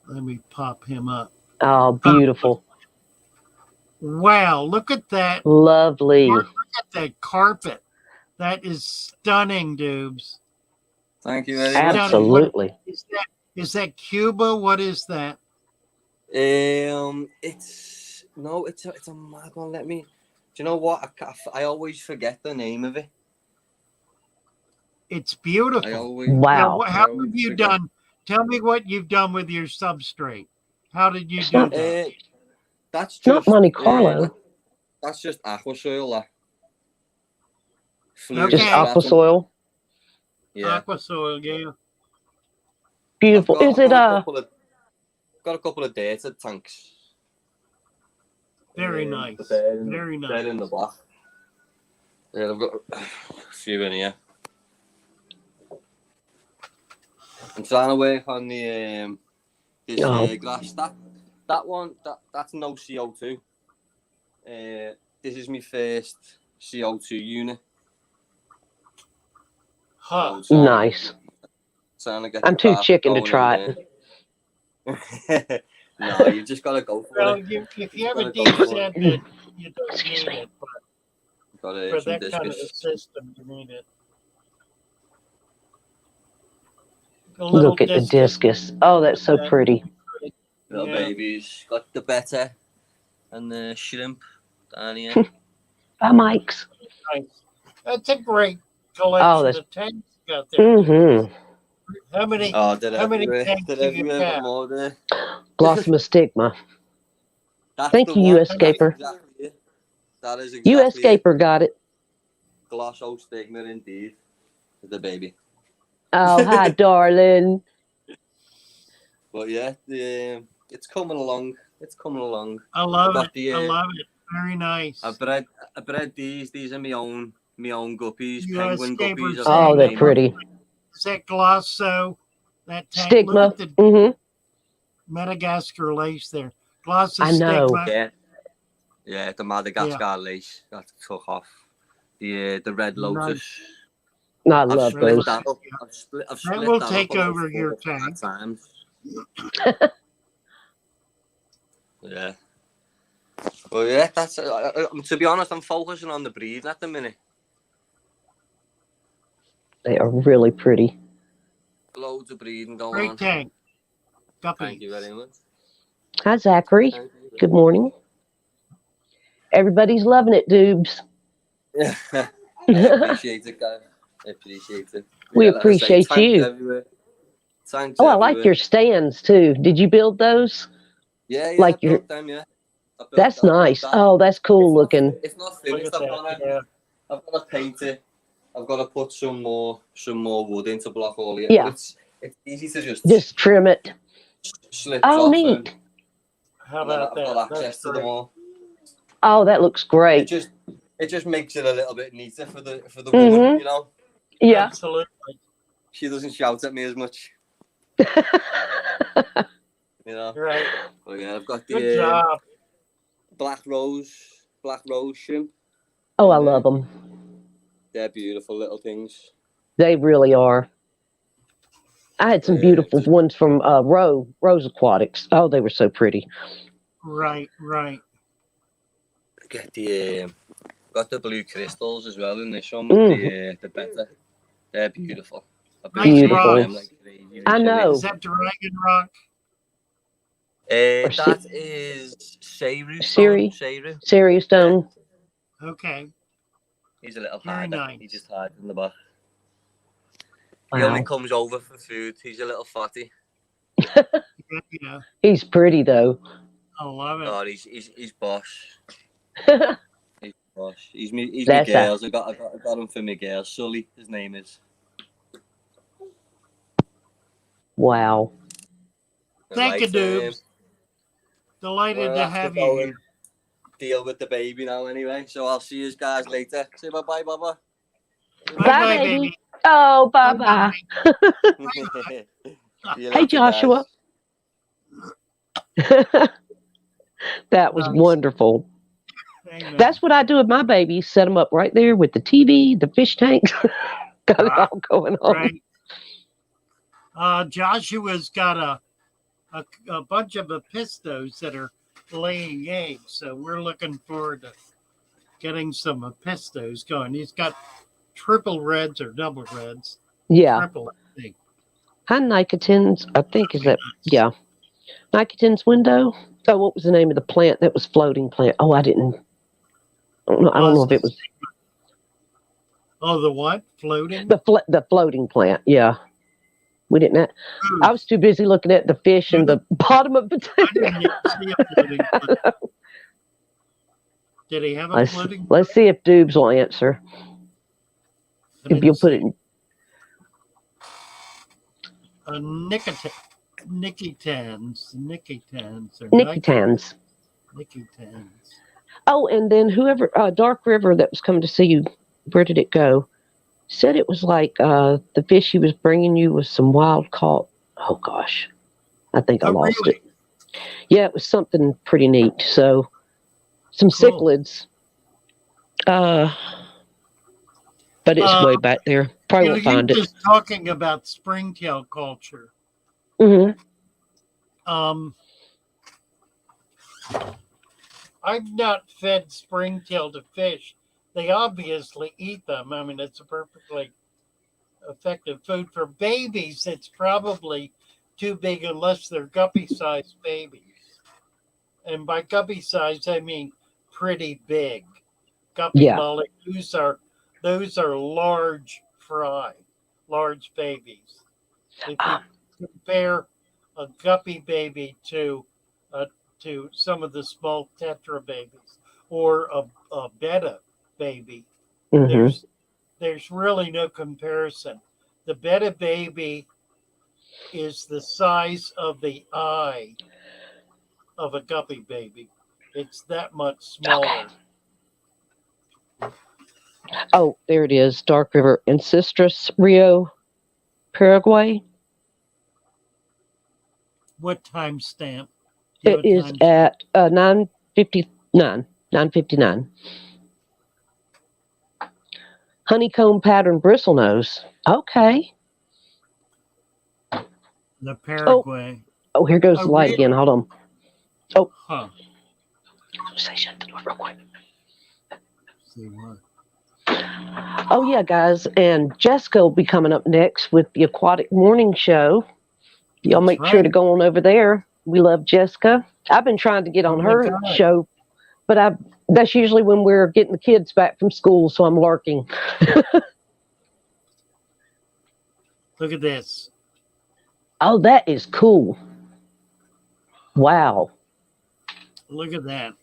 Let me pop him up. Oh, beautiful. Wow, look at that. Lovely. Look at that carpet. That is stunning, dudes. Thank you very much. Absolutely. Is that Cuba? What is that? It's a mad one. Let me. Do you know what? I always forget the name of it. It's I beautiful. always. Wow. Now, how have you done? Tell me what you've done with your substrate. How did you It's do not- that? That's It's not just Monte Carlo. that's just aqua soil. Just aqua soil. Yeah. Aqua soil, yeah. Beautiful. Is it got a couple of data tanks. Very But nice. Very They're nice. in the back. Yeah, I've got a few in here. I'm trying to work on the this glass. That one that's no CO2. This is my first CO2 unit. Huh. So nice? trying to get I'm the too carpet chicken to going try in it. there. No, you just gotta go for Well, it. if you have a Gotta go for decent, it. you don't Excuse need me. it, but Gotta for eat some that kind of a discus. system, you need it. A little Look at the discus. discus. Oh, that's so Yeah. pretty. Little Yeah. babies. Got the better and the shrimp down here. Bye, Mike's. Nice. That's a great collection that's- of tanks you got there. Mm-hmm. How many? Oh, did How many everywhere. tanks Did do you everywhere have? got more there. Glossomostigma. That's Thank the you, one. U.S.Caper. That's exactly it. That is exactly U.S.Caper got it. Glossostigma indeed. The baby. Oh, hi, darling. But yeah, it's coming along. It's coming along. I love got it. the, I love it. Very nice. I bred these. These are my own guppies, You penguin escapers guppies. I've Oh, got they're them. pretty. Is that Glosso? That tank? Stigma. Look at the Mm-hmm. Madagascar lace there. I know. Glossostigma. Yeah, the Madagascar lace that took off. The red lotus. I I've love split those. that up. I've split will that take up about over your 4 or 5 tank. times. Yeah. Well, yeah, that's. To be honest, I'm focusing on the breeding at the minute. They are really pretty. Loads of breeding going Great on. tank. Guppy. Thank you very much. Hi, Zachary. Thank you. Good morning. Everybody's loving it, dudes. Yeah, I appreciate it, guys. I appreciate it. We like I say, appreciate tanks you. everywhere. Tanks Oh, I everywhere. like your stands too. Did you build those? Yeah, like I built them. Yeah, I built That's that, I built nice. that. Oh, that's cool looking. It's not Look finished. at that. I've got to paint it. I've got to put some more wood in to block all the. Yeah. It's easy to Just trim it. slips Oh, off. neat. How And then about I've that? got access That's to them great. all. Oh, that looks great. It just makes it a little bit neater for the Mhm. woman, you know. Yeah. Absolutely. She doesn't shout at me as much, you know. Right. But yeah, I've got Good the job. black rose shrimp. Oh, I love them. They're beautiful little things. They really are. I had some beautiful ones from Rose Aquatics. Oh, they were so pretty. Right. Get the got the blue crystals as well in this one with the better. They're beautiful. I've been Beautiful. chasing them like crazy I know. Is that Dragon Rock? That is Seiru. Serious stone. Okay. He's a little Very harder. nice. He just hides in the back. He Wow. only comes over for food. He's a little fatty. Yeah. He's pretty though. I love it. God, he's boss. He's boss. He's me That's girls. I got him for my girls. Sully, his name is. Wow. Thank you, Right, dudes. Delighted We'll to have have to you go here. and deal with the baby now anyway. So I'll see you guys later. Say bye-bye, Baba. Bye, baby. baby. Oh, bye-bye. See you Hey, later, Joshua. guys. That was Nice. wonderful. Amen. That's what I do with my babies. Set them up right there with the TV, the fish tanks. Got it all going on. Right. Joshua's got a bunch of epistos that are laying eggs, so we're looking forward to getting some epistos going. He's got triple reds or double reds. Yeah. Triple, I think. Hi, Nicotins. I think is that, yeah. Nicotins window. Oh, what was the name of the plant that was floating plant? Oh, I don't know if it was Oh, the what? Floating? the floating plant. Yeah. We didn't have, I was too busy looking at the fish in the bottom of the tank. I didn't even see a floating plant. Did he have a floating plant? Let's see if Dubes will answer. If you'll put it in. Nikitans. Oh, and then whoever, Dark River that was coming to see you, where did it go? Said it was like the fish he was bringing you was some wild caught. Oh, gosh. I think I lost it. Yeah, it was something pretty neat. So, some cichlids. But it's way back there. Probably won't find it. You're just talking about springtail culture. Mm-hmm. I've not fed springtail to fish. They obviously eat them. I mean, it's a perfectly effective food. For babies, it's probably too big unless they're guppy-sized babies. And by guppy-sized, I mean pretty big. Guppy molly, those are large fry, large babies. If you compare a guppy baby to some of the small tetra babies or a betta baby, there's really no comparison. The betta baby is the size of the eye of a guppy baby. It's that much smaller. Okay. Oh, there it is. Dark River. Ancestris, Rio, Paraguay. What time stamp? It is at 9:59. 9:59. Honeycomb pattern bristlenose. Okay. The Paraguay. Oh, here goes the light really? again. Hold on. Oh. Huh. Say shut the door real quick. See what? Oh, yeah, guys. And Jessica will be coming up next with the Aquatic Morning Show. Y'all make sure to go on over there. We love Jessica. I've been trying to get on her show, but that's usually when we're getting the kids back from school, so I'm lurking. Look at this. Oh, that is cool. Wow. Look at that.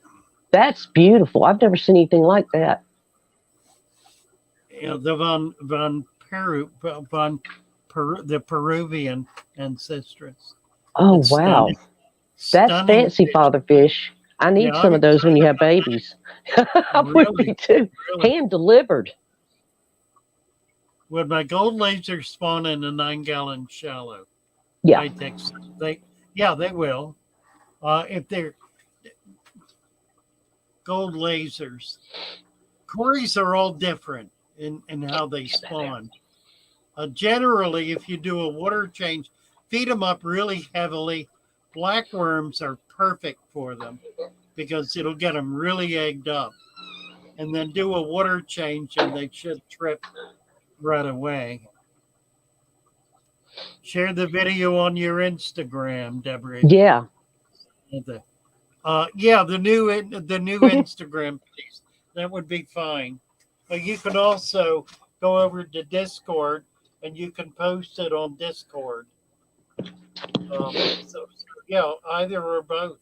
That's beautiful. I've never seen anything like that. Yeah, the the Peruvian ancestors. Oh, wow. That's fancy, fish. Father Fish. I need some of those when you have babies. I would be too. Really? Hand delivered. Would my gold lasers spawn in a 9-gallon shallow? Yeah. They will. If they're gold lasers. Cories are all different in how they spawn. Generally, if you do a water change, feed them up really heavily. Blackworms are perfect for them because it'll get them really egged up. And then do a water change and they should trip right away. Share the video on your Instagram, Deborah. Yeah. The new Instagram, please. That would be fine. You can also go over to Discord and you can post it on Discord. Either or both.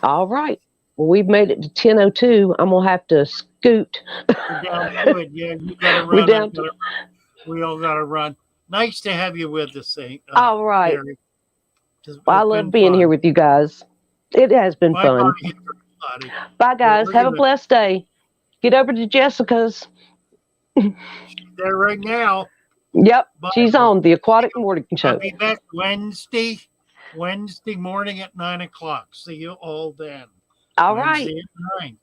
All right. Well, we've made it to 10:02. I'm gonna have to scoot. We're down to it. Yeah, you gotta run. We're down to we all gotta run. Nice to have you with us, all right. Mary. Well, I love being here with you guys. It has been fun. Bye, guys. Have a blessed day. Get over to Jessica's. She's there right now. Yep, But she's on the Aquatic Morning Show. I'll be back Wednesday morning at 9 o'clock. See you all then. All right. Wednesday at 9.